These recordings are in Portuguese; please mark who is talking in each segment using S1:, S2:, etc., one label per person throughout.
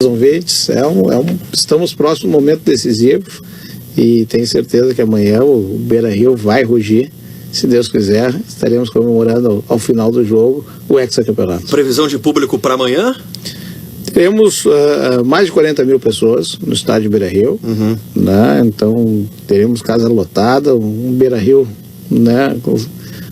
S1: convites, estamos próximo do momento decisivo e tenho certeza que amanhã o Beira-Rio vai rugir. Se Deus quiser, estaremos comemorando ao final do jogo o hexacampeonato.
S2: Previsão de público para amanhã?
S1: Teremos mais de 40 mil pessoas no estádio Beira-Rio, né? Então teremos casa lotada, um Beira-Rio, né?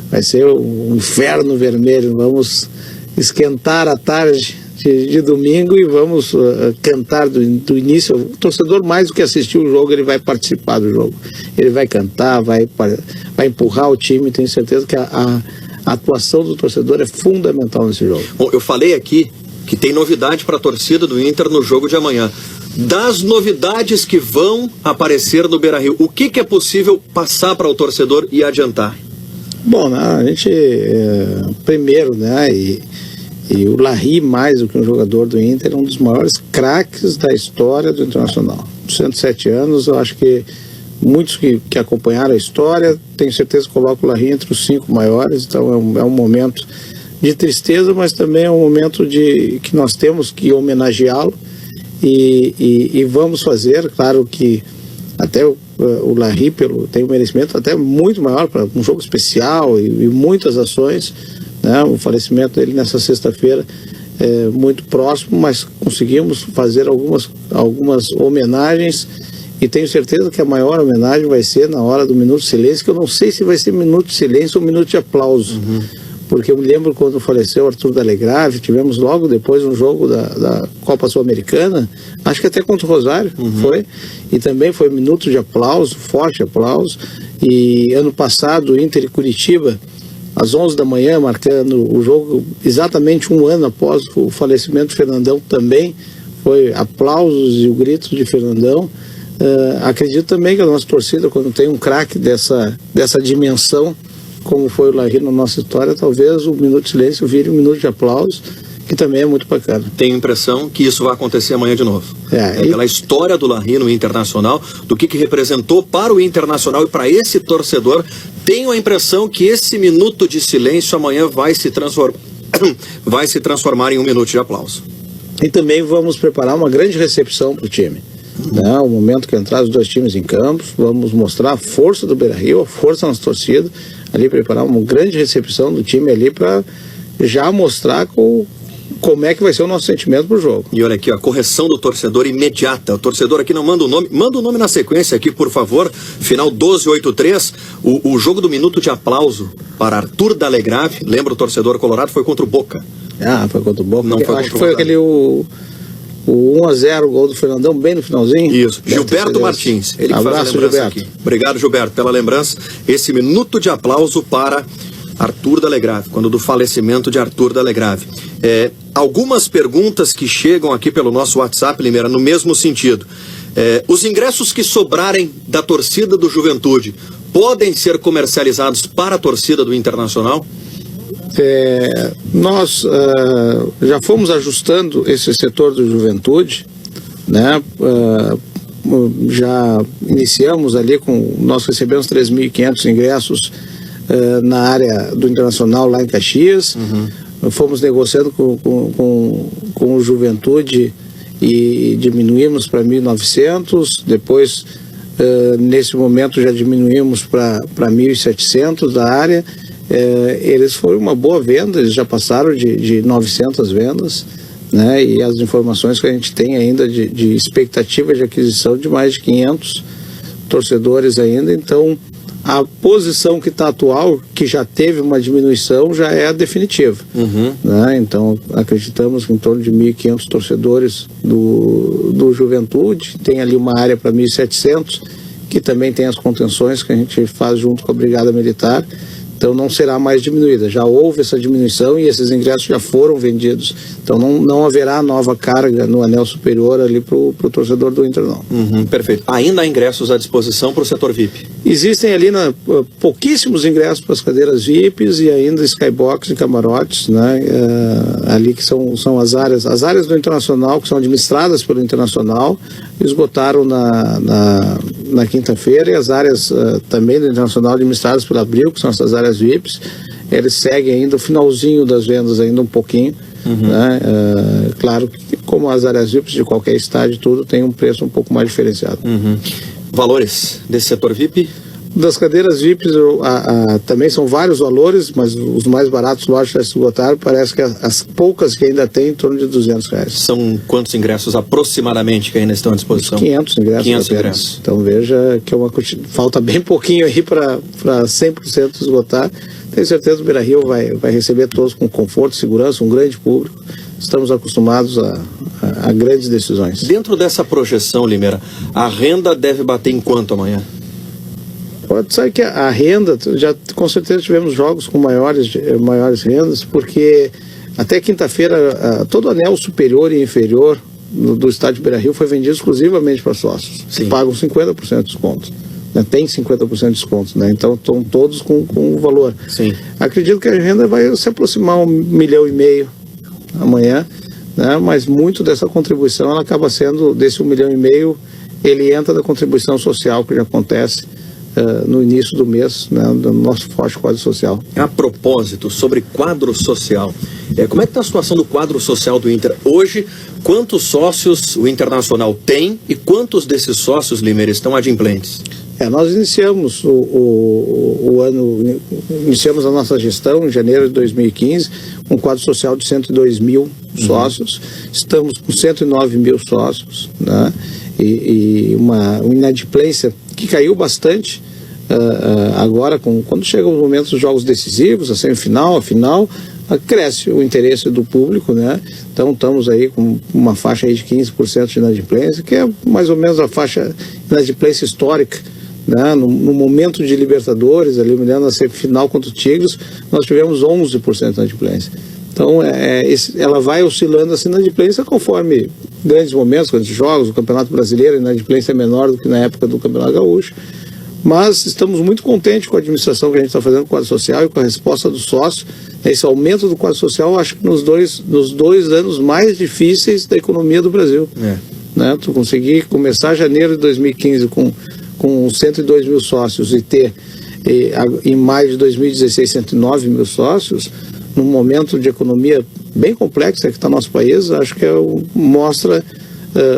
S1: Vai ser um inferno vermelho. Vamos esquentar a tarde de domingo e vamos cantar do início. O torcedor, mais do que assistir o jogo, ele vai participar do jogo. Ele vai cantar, vai empurrar o time. Tenho certeza que a atuação do torcedor é fundamental nesse jogo.
S2: Bom, eu falei aqui que tem novidade para a torcida do Inter no jogo de amanhã. Das novidades que vão aparecer no Beira-Rio, o que é possível passar para o torcedor e adiantar?
S1: Bom, a gente, primeiro, né, e o Larry, mais do que um jogador do Inter, é um dos maiores craques da história do Internacional. 107 anos, eu acho que muitos que acompanharam a história, tenho certeza que colocam o Larry entre os 5 maiores, então é um momento de tristeza, mas também é um momento que nós temos que homenageá-lo e vamos fazer. Claro que até o Larry tem um merecimento até muito maior para um jogo especial e muitas ações, né? O falecimento dele nessa sexta-feira é muito próximo, mas conseguimos fazer algumas homenagens e tenho certeza que a maior homenagem vai ser na hora do minuto de silêncio, que eu não sei se vai ser minuto de silêncio ou minuto de aplauso. Porque eu me lembro quando faleceu Arthur Dalegrave, tivemos logo depois um jogo da Copa Sul-Americana, acho que até contra o Rosário, foi, e também foi minuto de aplauso, forte aplauso, e ano passado, Inter e Curitiba, às 11 da manhã, marcando o jogo exatamente um ano após o falecimento de Fernandão, também foi aplausos e o grito de Fernandão. Acredito também que a nossa torcida, quando tem um craque dessa dimensão, como foi o Larry na nossa história, talvez o minuto de silêncio vire um minuto de aplauso, que também é muito bacana.
S2: Tenho a impressão que isso vai acontecer amanhã de novo. Pela história do Larry no Internacional, do que representou para o Internacional e para esse torcedor, tenho a impressão que esse minuto de silêncio amanhã vai se transformar em um minuto de aplauso.
S1: E também vamos preparar uma grande recepção para o time. Né? O momento que entrar os dois times em campo, vamos mostrar a força do Beira-Rio, a força da nossa torcida, ali preparar uma grande recepção do time ali para já mostrar como é que vai ser o nosso sentimento pro jogo.
S2: E olha aqui, a correção do torcedor imediata. O torcedor aqui não manda o nome, manda o nome na sequência aqui, por favor. Final 1283, o jogo do minuto de aplauso para Arthur Dalegrave, lembra o torcedor colorado, foi contra o Boca.
S1: Foi contra o Boca.
S2: Não foi
S1: acho que foi aquele o 1-0, o gol do Fernandão, bem no finalzinho.
S2: Isso, Gilberto Martins, ele que faz a lembrança,
S1: Gilberto.
S2: aqui. Obrigado, Gilberto, pela lembrança. Esse minuto de aplauso para Arthur Dalegrave, quando do falecimento de Arthur Dalegrave. Algumas perguntas que chegam aqui pelo nosso WhatsApp, Limeira, no mesmo sentido. Os ingressos que sobrarem da torcida do Juventude podem ser comercializados para a torcida do Internacional?
S1: Nós já fomos ajustando esse setor do Juventude, né? Já iniciamos ali nós recebemos 3.500 ingressos na área do Internacional lá em Caxias. Fomos negociando com o Juventude e diminuímos para 1.900, depois nesse momento já diminuímos para 1.700 da área. Eles foram uma boa venda, eles já passaram de 900 vendas, né? E as informações que a gente tem ainda de expectativa de aquisição de mais de 500 torcedores ainda. Então a posição que está atual, que já teve uma diminuição, já é a definitiva, né? Então acreditamos que em torno de 1.500 torcedores do Juventude, tem ali uma área para 1.700, que também tem as contenções que a gente faz junto com a Brigada Militar. Então não será mais diminuída, já houve essa diminuição e esses ingressos já foram vendidos, então não haverá nova carga no anel superior ali para o torcedor do Inter, não.
S2: Perfeito. Ainda há ingressos à disposição para o setor VIP?
S1: Existem ali pouquíssimos ingressos para as cadeiras VIPs e ainda skybox e camarotes, né? Ali que são as áreas do Internacional, que são administradas pelo Internacional, esgotaram na quinta-feira, e as áreas também do Internacional administradas pela Abril, que são essas áreas VIPs, eles seguem ainda o finalzinho das vendas, ainda um pouquinho, né? Claro que como as áreas VIPs de qualquer estádio, tudo tem um preço um pouco mais diferenciado.
S2: Valores desse setor VIP?
S1: Das cadeiras VIPs também são vários valores, mas os mais baratos, lógico, é esgotaram. Parece que as poucas que ainda tem, em torno de R$200.
S2: São quantos ingressos aproximadamente que ainda estão à disposição?
S1: 500 ingressos.
S2: 500 ingressos.
S1: Então veja que falta bem pouquinho aí para 100% esgotar. Tenho certeza que o Beira-Rio vai receber todos com conforto, segurança, um grande público. Estamos acostumados a grandes decisões.
S2: Dentro dessa projeção, Limeira, a renda deve bater em quanto amanhã?
S1: Pode ser que a renda, já com certeza tivemos jogos com maiores rendas, porque até quinta-feira todo anel superior e inferior do estádio Beira-Rio foi vendido exclusivamente para sócios, que pagam 50% de desconto. Né? Tem 50% de desconto, né? Então estão todos com o valor.
S2: Sim.
S1: Acredito que a renda vai se aproximar R$1,5 milhão amanhã, né? Mas muito dessa contribuição ela acaba sendo, desse R$1,5 milhão, ele entra da contribuição social que já acontece no início do mês, né, do nosso forte quadro social.
S2: A propósito, sobre quadro social, como é que está a situação do quadro social do Inter? Hoje, quantos sócios o Internacional tem e quantos desses sócios, Limeira, estão adimplentes?
S1: Nós iniciamos o ano, iniciamos a nossa gestão em janeiro de 2015, com um quadro social de 102 mil sócios, estamos com 109 mil sócios, né? E uma inadimplência que caiu bastante agora, quando chegam os momentos dos jogos decisivos, a semifinal, a final, cresce o interesse do público, né? Então estamos aí com uma faixa aí de 15% de inadimplência, que é mais ou menos a faixa de inadimplência histórica, né? No momento de Libertadores, ali me lembro, na semifinal contra o Tigres, nós tivemos 11% de inadimplência. Então ela vai oscilando assim na inadimplência conforme grandes momentos, grandes jogos, o Campeonato Brasileiro, a inadimplência é menor do que na época do Campeonato Gaúcho, mas estamos muito contentes com a administração que a gente está fazendo com o quadro social e com a resposta do sócio. Esse aumento do quadro social, acho que nos dois anos mais difíceis da economia do Brasil. Né? Tu conseguir começar janeiro de 2015 com 102 mil sócios e ter em maio de 2016 109 mil sócios, num momento de economia bem complexa que está no nosso país, acho que mostra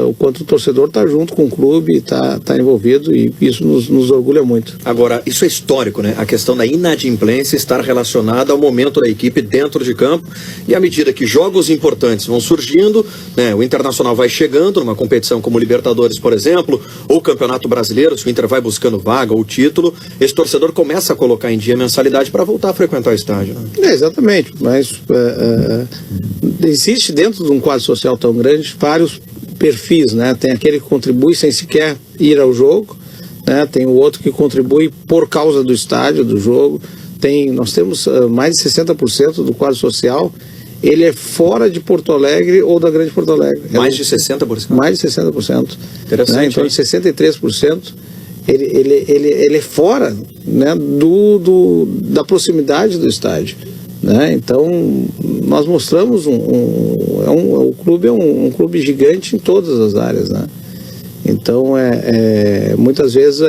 S1: o quanto o torcedor está junto com o clube, está envolvido, e isso nos orgulha muito.
S2: Agora, isso é histórico, né? A questão da inadimplência estar relacionada ao momento da equipe dentro de campo, e à medida que jogos importantes vão surgindo, né, o Internacional vai chegando numa competição como Libertadores, por exemplo, ou Campeonato Brasileiro, se o Inter vai buscando vaga ou título, esse torcedor começa a colocar em dia a mensalidade para voltar a frequentar o estádio. Né?
S1: Exatamente, mas existe dentro de um quadro social tão grande vários perfis, né? Tem aquele que contribui sem sequer ir ao jogo, né? Tem o outro que contribui por causa do estádio, do jogo. Nós temos mais de 60% do quadro social, ele é fora de Porto Alegre ou da Grande Porto Alegre.
S2: Mais de 60%?
S1: Mais de 60%.
S2: Interessante.
S1: Né? Então, de 63%, ele é fora, né, da proximidade do estádio. Né? Então, nós mostramos o clube é um clube gigante em todas as áreas, né? Então, muitas vezes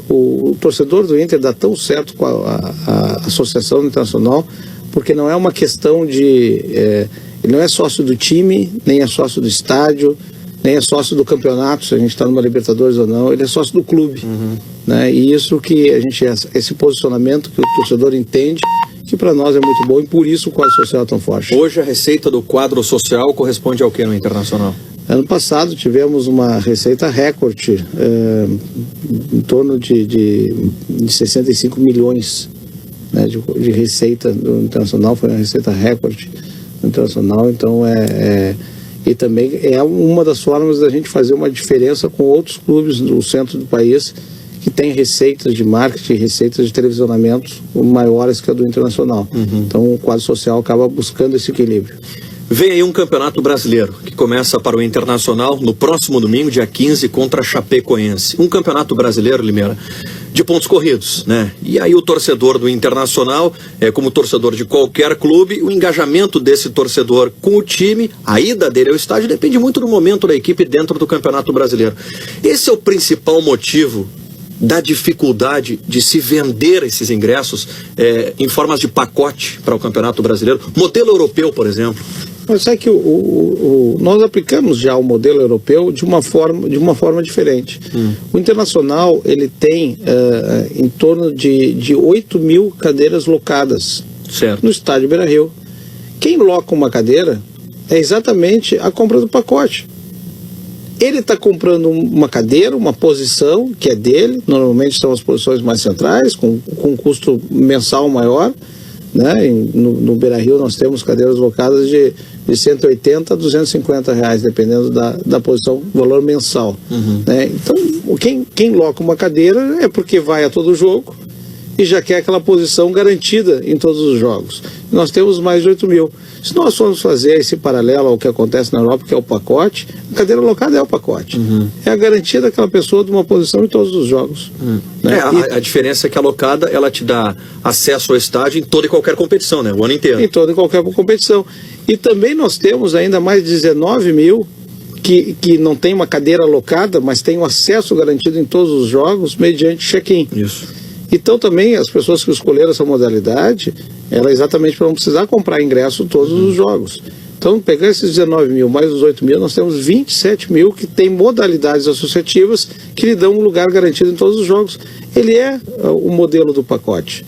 S1: o torcedor do Inter dá tão certo com a Associação Internacional, porque não é uma questão ele não é sócio do time, nem é sócio do estádio, nem é sócio do campeonato, se a gente está numa Libertadores ou não, ele é sócio do clube. Né? E isso que esse posicionamento que o torcedor entende, que para nós é muito bom, e por isso o quadro social é tão forte.
S2: Hoje a receita do quadro social corresponde ao que no Internacional?
S1: Ano passado tivemos uma receita recorde, em torno de 65 milhões, né, de receita do Internacional, foi uma receita recorde do Internacional, então e também é uma das formas da gente fazer uma diferença com outros clubes do centro do país, que tem receitas de marketing, receitas de televisionamento maiores que a do Internacional. Então o quadro social acaba buscando esse equilíbrio.
S2: Vem aí um campeonato brasileiro, que começa para o Internacional no próximo domingo, dia 15, contra a Chapecoense. Um campeonato brasileiro, Limeira, de pontos corridos, né? E aí o torcedor do Internacional, como torcedor de qualquer clube, o engajamento desse torcedor com o time, a ida dele ao estádio, depende muito do momento da equipe dentro do Campeonato Brasileiro. Esse é o principal motivo da dificuldade de se vender esses ingressos em formas de pacote para o Campeonato Brasileiro, modelo europeu, por exemplo.
S1: Mas sabe que nós aplicamos já o modelo europeu de uma forma diferente. O Internacional, ele tem em torno de 8 mil cadeiras locadas no estádio Beira-Rio. Quem loca uma cadeira é exatamente a compra do pacote. Ele está comprando uma cadeira, uma posição que é dele, normalmente são as posições mais centrais, com custo mensal maior, né? No Beira-Rio nós temos cadeiras locadas de 180 a 250 reais, dependendo da posição, valor mensal. Né? Então, quem loca uma cadeira é porque vai a todo jogo e já quer aquela posição garantida em todos os jogos. Nós temos mais de 8 mil. Se nós formos fazer esse paralelo ao que acontece na Europa, que é o pacote, a cadeira locada é o pacote. É a garantia daquela pessoa de uma posição em todos os jogos. Né?
S2: A diferença é que a locada, ela te dá acesso ao estádio em toda e qualquer competição, né? O ano inteiro.
S1: Em toda e qualquer competição. E também nós temos ainda mais de 19 mil que não tem uma cadeira alocada, mas tem um acesso garantido em todos os jogos mediante check-in.
S2: Isso.
S1: Então também as pessoas que escolheram essa modalidade, ela é exatamente para não precisar comprar ingresso todos os jogos. Então, pegar esses 19 mil mais os 8 mil, nós temos 27 mil que tem modalidades associativas que lhe dão um lugar garantido em todos os jogos. Ele é o modelo do pacote,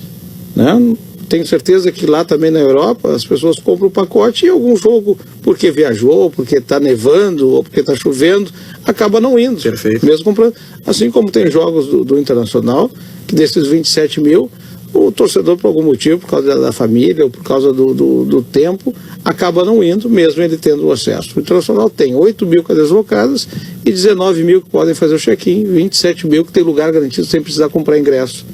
S1: né? Tenho certeza que lá também na Europa as pessoas compram o pacote e algum jogo, porque viajou, porque está nevando ou porque está chovendo, acaba não indo.
S2: Perfeito.
S1: Mesmo comprando. Assim como tem jogos do Internacional, que desses 27 mil, o torcedor, por algum motivo, por causa da família ou por causa do tempo, acaba não indo, mesmo ele tendo o acesso. O Internacional tem 8 mil cadeiras locadas e 19 mil que podem fazer o check-in, 27 mil que tem lugar garantido sem precisar comprar ingresso.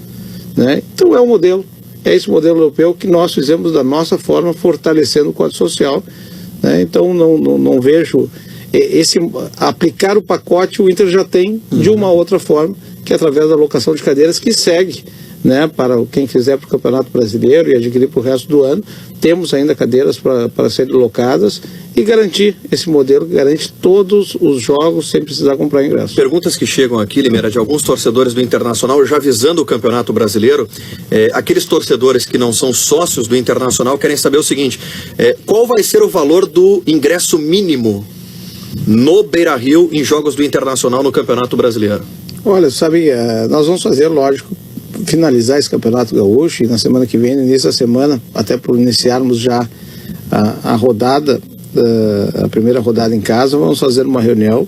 S1: Né? Então é um modelo. É esse modelo europeu que nós fizemos da nossa forma, fortalecendo o Código Social. Né? Então não vejo aplicar o pacote, o Inter já tem de uma outra forma, que é através da alocação de cadeiras, que segue, né, para quem quiser para o Campeonato Brasileiro e adquirir para o resto do ano. Temos ainda cadeiras para serem locadas e garantir esse modelo que garante todos os jogos sem precisar comprar ingresso.
S2: Perguntas que chegam aqui, Limeira, de alguns torcedores do Internacional, já visando o Campeonato Brasileiro. Aqueles torcedores que não são sócios do Internacional querem saber o seguinte: qual vai ser o valor do ingresso mínimo no Beira-Rio em jogos do Internacional no Campeonato Brasileiro?
S1: Olha, sabe, nós vamos fazer, lógico, finalizar esse Campeonato Gaúcho e na semana que vem, no início da semana, até por iniciarmos já a rodada, a primeira rodada em casa, vamos fazer uma reunião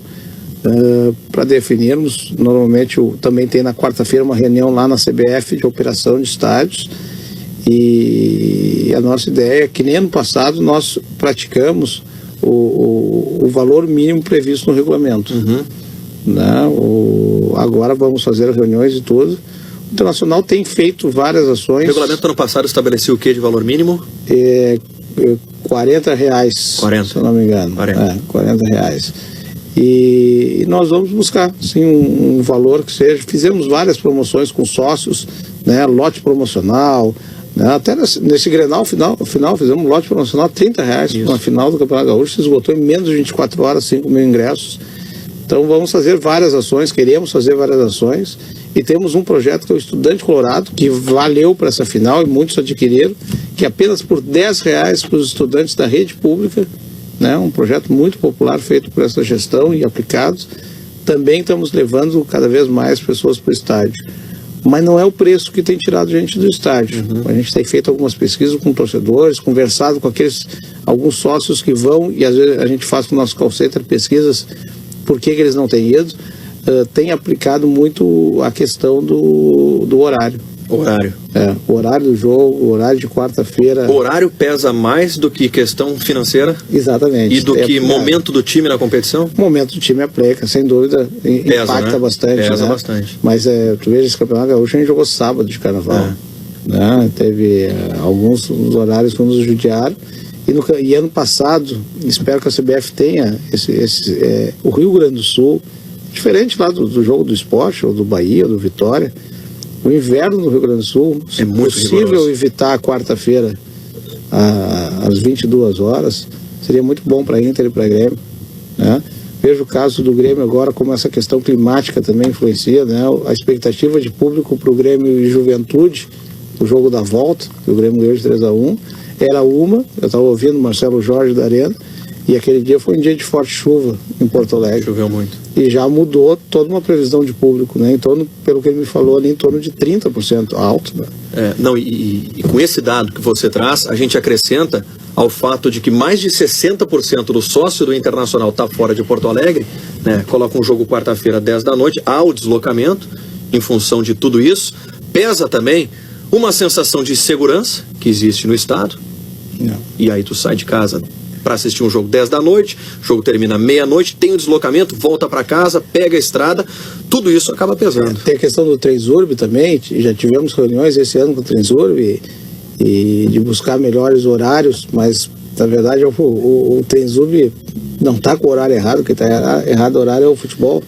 S1: para definirmos. Normalmente também tem na quarta-feira uma reunião lá na CBF de operação de estádios, e a nossa ideia é que nem ano passado nós praticamos o valor mínimo previsto no regulamento. Né? Agora vamos fazer as reuniões e tudo. O Internacional tem feito várias ações.
S2: O regulamento do ano passado estabeleceu o que de valor mínimo?
S1: R$40,
S2: 40.
S1: se eu não me engano.
S2: 40.
S1: R$40. E nós vamos buscar, sim, um valor que seja. Fizemos várias promoções com sócios, né? Lote promocional, né? Até nesse Grenal final fizemos um lote promocional R$30 na final do Campeonato Gaúcho. Se esgotou em menos de 24 horas, 5 mil ingressos. Então vamos fazer várias ações, queremos fazer várias ações, e temos um projeto que é o Estudante Colorado, que valeu para essa final e muitos adquiriram, que apenas por R$10 para os estudantes da rede pública, né? Um projeto muito popular feito por essa gestão e aplicados. Também estamos levando cada vez mais pessoas para o estádio. Mas não é o preço que tem tirado gente do estádio. A gente tem feito algumas pesquisas com torcedores, conversado com alguns sócios que vão, e às vezes a gente faz com o nosso call center pesquisas por que eles não têm ido. Tem aplicado muito a questão do horário. O horário do jogo, o horário de quarta-feira.
S2: O horário pesa mais do que questão financeira?
S1: Exatamente.
S2: E do que momento do time na competição?
S1: O momento do time é pleca, sem dúvida, impacta, né? Bastante.
S2: Pesa bastante.
S1: Mas tu veja, esse Campeonato Gaúcho a gente jogou sábado de carnaval. Né? Teve alguns horários que nos judiaram. E ano passado, espero que a CBF tenha o Rio Grande do Sul, diferente lá do jogo do Sport, ou do Bahia, ou do Vitória. O inverno no Rio Grande do Sul, se é possível evitar a quarta-feira às 22 horas, seria muito bom para a Inter e para a Grêmio. Né? Vejo o caso do Grêmio agora, como essa questão climática também influencia, né? A expectativa de público para o Grêmio e Juventude, o jogo da volta, que o Grêmio ganhou de 3-1, era eu estava ouvindo Marcelo Jorge da Arena, e aquele dia foi um dia de forte chuva em Porto Alegre.
S2: Choveu muito.
S1: E já mudou toda uma previsão de público, né? Em torno, pelo que ele me falou ali, em torno de 30% alto, né?
S2: E com esse dado que você traz, a gente acrescenta ao fato de que mais de 60% do sócio do Internacional está fora de Porto Alegre, né? Coloca um jogo quarta-feira, 10 da noite, há o deslocamento em função de tudo isso. Pesa também uma sensação de segurança que existe no estado.
S1: Não.
S2: E aí tu sai de casa para assistir um jogo 10 da noite, o jogo termina meia-noite, tem o deslocamento, volta para casa, pega a estrada, tudo isso acaba pesando.
S1: Tem a questão do Transurb também, já tivemos reuniões esse ano com o Transurb e de buscar melhores horários, mas na verdade o Transurb não está com o horário errado, o que está errado o horário é o futebol.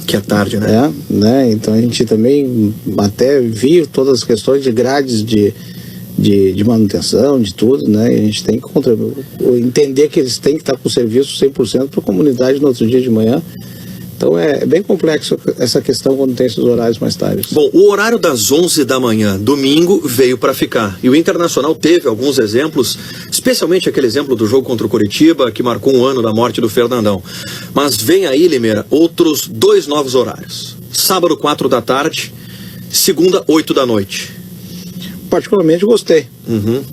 S2: Que é tarde, né?
S1: Né? Então a gente também até viu todas as questões de grades de manutenção, de tudo, né? E a gente tem que entender que eles têm que estar com o serviço 100% para a comunidade no outro dia de manhã. Então é bem complexo essa questão quando tem esses horários mais tardes.
S2: Bom, o horário das 11 da manhã, domingo, veio para ficar. E o Internacional teve alguns exemplos, especialmente aquele exemplo do jogo contra o Coritiba, que marcou um ano da morte do Fernandão. Mas vem aí, Limeira, outros 2 novos horários. Sábado, 4 da tarde, segunda, 8 da noite.
S1: Particularmente gostei.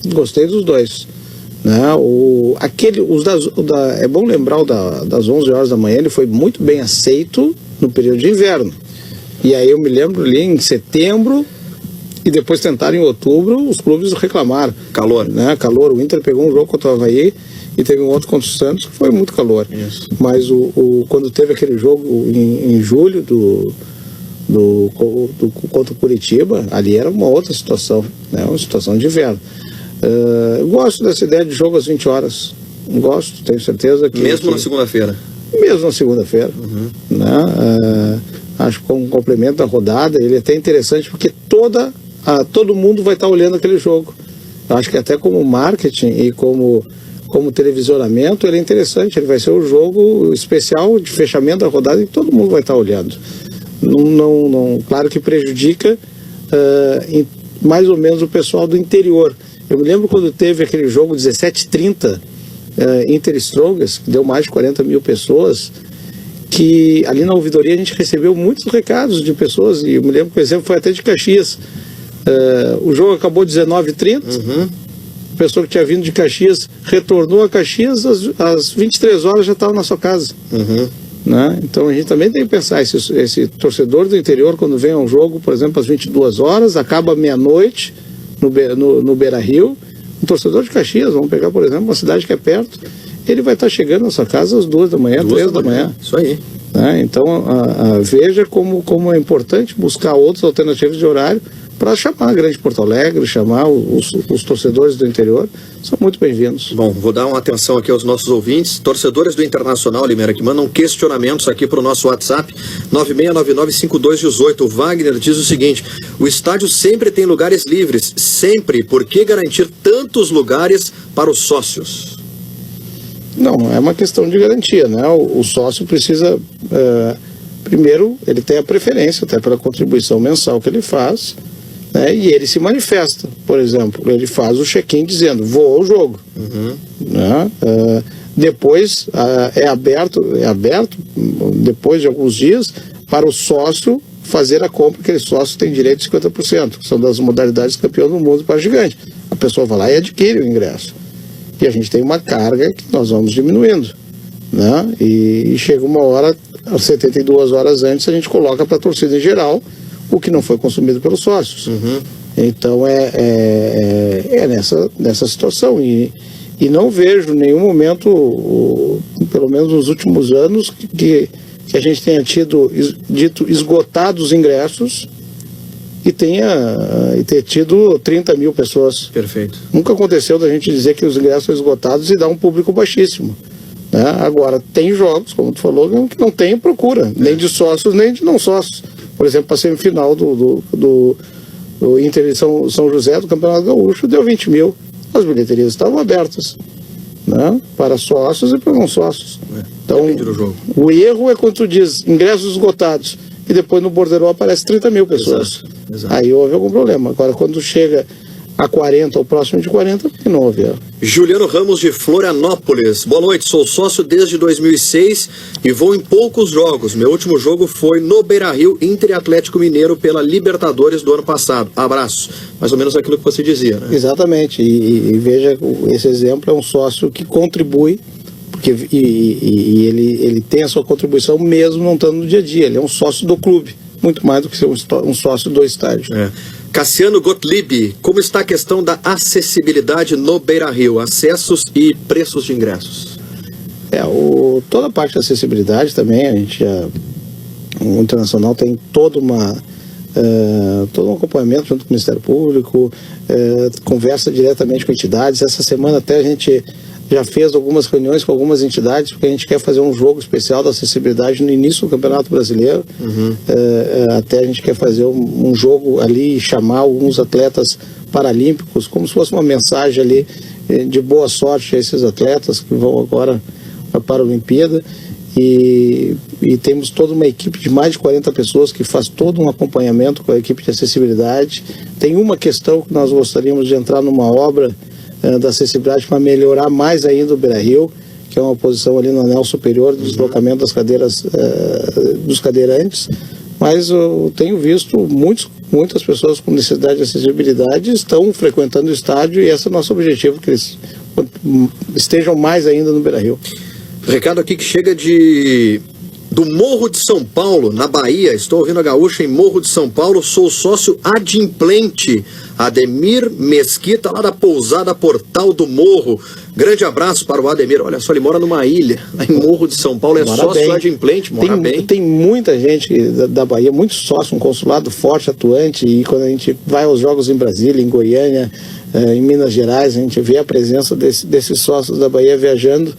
S1: Gostei dos dois. Né? É bom lembrar das 11 horas da manhã, ele foi muito bem aceito no período de inverno. E aí eu me lembro ali em setembro, e depois tentaram em outubro, os clubes reclamaram.
S2: Calor.
S1: Né? Calor. O Inter pegou um jogo contra o Avaí e teve um outro contra o Santos que foi muito calor.
S2: Isso.
S1: Mas quando teve aquele jogo em julho contra o Curitiba, ali era uma outra situação, né? Uma situação de inverno. Eu gosto dessa ideia de jogo às 20 horas. Gosto, tenho certeza que...
S2: Mesmo na segunda-feira?
S1: Mesmo na segunda-feira. Né? Acho que um complemento da rodada, ele é até interessante porque todo mundo vai estar olhando aquele jogo. Eu acho que até como marketing e como televisionamento, ele é interessante. Ele vai ser o jogo especial de fechamento da rodada e todo mundo vai estar olhando. Claro que prejudica mais ou menos o pessoal do interior. Eu me lembro quando teve aquele jogo 17h30 Inter Strongest, que deu mais de 40 mil pessoas, que ali na ouvidoria a gente recebeu muitos recados de pessoas, e eu me lembro que o exemplo foi até de Caxias. O jogo acabou 19h30, a pessoa que tinha vindo de Caxias retornou a Caxias, às 23 horas já estava na sua casa. Né? Então a gente também tem que pensar, esse torcedor do interior, quando vem a um jogo, por exemplo, às 22 horas, acaba meia-noite no Beira-Rio, um torcedor de Caxias, vamos pegar, por exemplo, uma cidade que é perto, ele vai estar chegando na sua casa às 2 da manhã, 3 da manhã.
S2: Isso aí.
S1: Né? Então veja como é importante buscar outras alternativas de horário para chamar a Grande Porto Alegre, chamar os torcedores do interior, são muito bem-vindos.
S2: Bom, vou dar uma atenção aqui aos nossos ouvintes, torcedores do Internacional, Limeira, que mandam questionamentos aqui para o nosso WhatsApp, 96995218. O Wagner diz o seguinte: o estádio sempre tem lugares livres, sempre, por que garantir tantos lugares para os sócios?
S1: Não é uma questão de garantia, né? O sócio precisa, primeiro, ele tem a preferência, até pela contribuição mensal que ele faz, né? E ele se manifesta, por exemplo, ele faz o check-in dizendo, vou ao jogo. Né? Depois é aberto, depois de alguns dias, para o sócio fazer a compra, aquele sócio tem direito de 50%, que são das modalidades campeão do mundo para gigante. A pessoa vai lá e adquire o ingresso. E a gente tem uma carga que nós vamos diminuindo. Né? E chega uma hora, 72 horas antes, a gente coloca para a torcida em geral o que não foi consumido pelos sócios. Então é nessa situação. E não vejo nenhum momento, pelo menos nos últimos anos, que a gente tenha dito esgotados ingressos e ter tido 30 mil pessoas.
S2: Perfeito.
S1: Nunca aconteceu da gente dizer que os ingressos são esgotados e dar um público baixíssimo. Né? Agora, tem jogos, como tu falou, que não tem procura, nem de sócios, nem de não sócios. Por exemplo, a semifinal do Inter de São José, do Campeonato Gaúcho, deu 20 mil. As bilheterias estavam abertas, né? Para sócios e para não sócios. Então, o erro é quando tu diz ingressos esgotados e depois no borderô aparece 30 mil pessoas.
S2: Exato.
S1: Aí houve algum problema. Agora, quando chega a 40 ou próximo de 40, porque não houver.
S2: Juliano Ramos de Florianópolis. Boa noite, sou sócio desde 2006 e vou em poucos jogos. Meu último jogo foi no Beira-Rio, Inter e Atlético Mineiro pela Libertadores do ano passado. Abraço. Mais ou menos aquilo que você dizia, né?
S1: Exatamente. E veja, esse exemplo é um sócio que contribui, porque ele tem a sua contribuição mesmo não estando no dia a dia. Ele é um sócio do clube, muito mais do que ser um sócio do estádio.
S2: Cassiano Gottlieb, como está a questão da acessibilidade no Beira-Rio, acessos e preços de ingressos?
S1: Toda a parte da acessibilidade também, o Internacional tem todo um acompanhamento junto com o Ministério Público, conversa diretamente com entidades. Essa semana até a gente já fez algumas reuniões com algumas entidades, porque a gente quer fazer um jogo especial da acessibilidade no início do Campeonato Brasileiro. Até a gente quer fazer um jogo ali e chamar alguns atletas paralímpicos, como se fosse uma mensagem ali de boa sorte a esses atletas que vão agora para a Olimpíada. E temos toda uma equipe de mais de 40 pessoas que faz todo um acompanhamento com a equipe de acessibilidade. Tem uma questão que nós gostaríamos de entrar numa obra da acessibilidade para melhorar mais ainda o Beira-Rio, que é uma posição ali no anel superior do deslocamento das cadeiras dos cadeirantes, mas eu tenho visto muitas pessoas com necessidade de acessibilidade estão frequentando o estádio, e esse é o nosso objetivo, que eles estejam mais ainda no Beira-Rio.
S2: Recado aqui que chega do Morro de São Paulo, na Bahia. Estou ouvindo a Gaúcha em Morro de São Paulo. Sou sócio adimplente, Ademir Mesquita, lá da pousada Portal do Morro. Grande abraço para o Ademir. Olha só, ele mora numa ilha, lá em Morro de São Paulo. É sócio adimplente, mora bem.
S1: Tem muita gente da Bahia, muito sócio, um consulado forte, atuante. E quando a gente vai aos jogos em Brasília, em Goiânia, em Minas Gerais, a gente vê a presença desses sócios da Bahia viajando,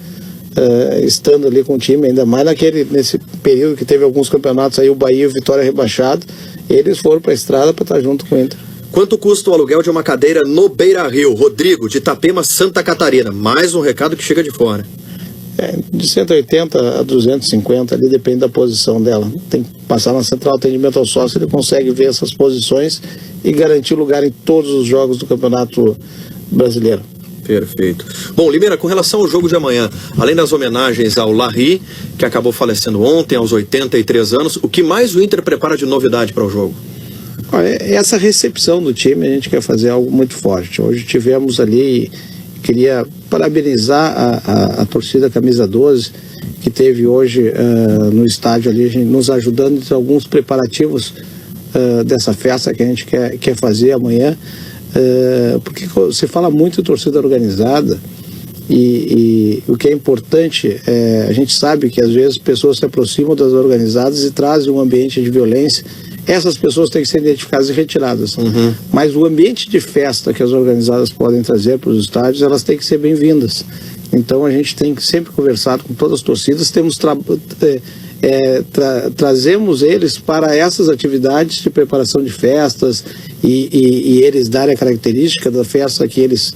S1: estando ali com o time, ainda mais nesse período que teve alguns campeonatos aí, o Bahia e o Vitória rebaixado, eles foram para a estrada para estar junto com o Inter.
S2: Quanto custa o aluguel de uma cadeira no Beira-Rio? Rodrigo, de Itapema, Santa Catarina. Mais um recado que chega de fora.
S1: De 180 a 250, ali depende da posição dela. Tem que passar na central de atendimento ao sócio, ele consegue ver essas posições e garantir lugar em todos os jogos do Campeonato Brasileiro.
S2: Perfeito. Bom, Limeira, com relação ao jogo de amanhã, além das homenagens ao Larry, que acabou falecendo ontem, aos 83 anos, o que mais o Inter prepara de novidade para o jogo?
S1: Essa recepção do time, a gente quer fazer algo muito forte. Hoje tivemos ali, queria parabenizar a torcida Camisa 12, que teve hoje no estádio ali, nos ajudando em alguns preparativos dessa festa que a gente quer fazer amanhã. Porque você fala muito de torcida organizada e o que é importante a gente sabe que às vezes pessoas se aproximam das organizadas e trazem um ambiente de violência. Essas pessoas têm que ser identificadas e retiradas. Mas o ambiente de festa que as organizadas podem trazer para os estádios, elas têm que ser bem-vindas. Então a gente tem que sempre conversar com todas as torcidas, trazemos eles para essas atividades de preparação de festas e eles darem a característica da festa que eles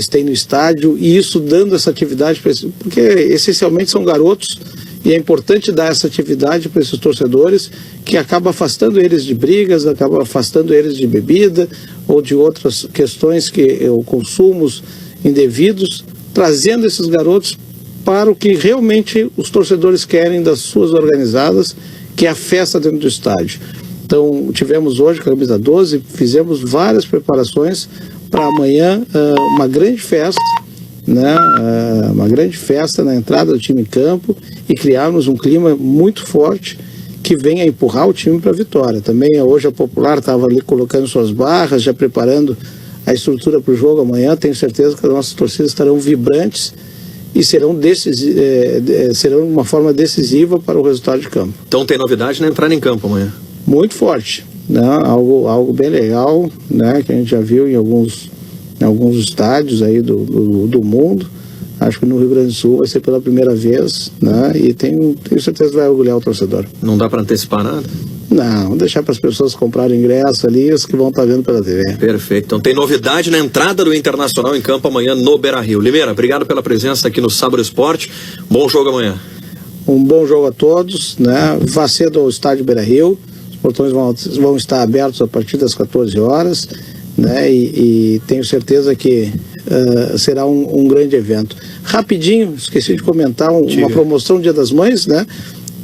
S1: têm no estádio, e isso dando essa atividade para eles, porque essencialmente são garotos, e é importante dar essa atividade para esses torcedores, que acaba afastando eles de brigas, acaba afastando eles de bebida ou de outras questões ou consumos indevidos, trazendo esses garotos para o que realmente os torcedores querem das suas organizadas, que é a festa dentro do estádio. Então, tivemos hoje com a Camisa 12, fizemos várias preparações para amanhã, uma grande festa, né? Uma grande festa na entrada do time em campo, e criarmos um clima muito forte que venha empurrar o time para a vitória. Também hoje a Popular estava ali colocando suas barras, já preparando a estrutura para o jogo amanhã. Tenho certeza que as nossas torcidas estarão vibrantes e serão uma forma decisiva para o resultado de campo.
S2: Então tem novidade na entrada em campo amanhã?
S1: Muito forte, né? Algo bem legal, né? Que a gente já viu em alguns estádios aí do mundo. Acho que no Rio Grande do Sul vai ser pela primeira vez, né? E tenho certeza que vai orgulhar o torcedor.
S2: Não dá para antecipar nada?
S1: Não, deixar para as pessoas comprarem ingresso ali, os que vão estar vendo pela TV.
S2: Perfeito. Então tem novidade na entrada do Internacional em campo amanhã no Beira-Rio. Limeira, obrigado pela presença aqui no Sábado Esporte. Bom jogo amanhã.
S1: Um bom jogo a todos, né? Vá cedo ao estádio Beira-Rio. Os portões vão estar abertos a partir das 14 horas. né? E tenho certeza que será um grande evento. Rapidinho, esqueci de comentar uma promoção do Dia das Mães, né?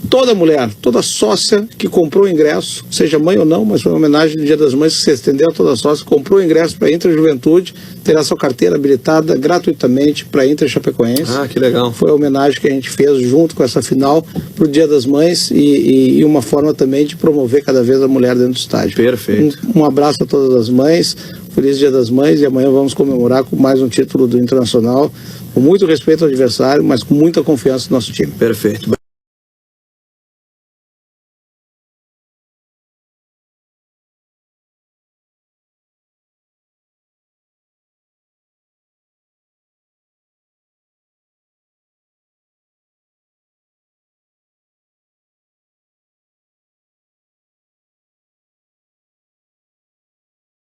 S1: Toda mulher, toda sócia que comprou o ingresso, seja mãe ou não, mas foi uma homenagem do Dia das Mães que se estendeu a toda sócia, comprou o ingresso para a Inter Juventude, terá sua carteira habilitada gratuitamente para a Inter Chapecoense.
S2: Ah, que legal.
S1: Foi a homenagem que a gente fez junto com essa final para o Dia das Mães e uma forma também de promover cada vez a mulher dentro do estádio.
S2: Perfeito.
S1: Um abraço a todas as mães, feliz Dia das Mães, e amanhã vamos comemorar com mais um título do Internacional, com muito respeito ao adversário, mas com muita confiança no nosso time.
S2: Perfeito.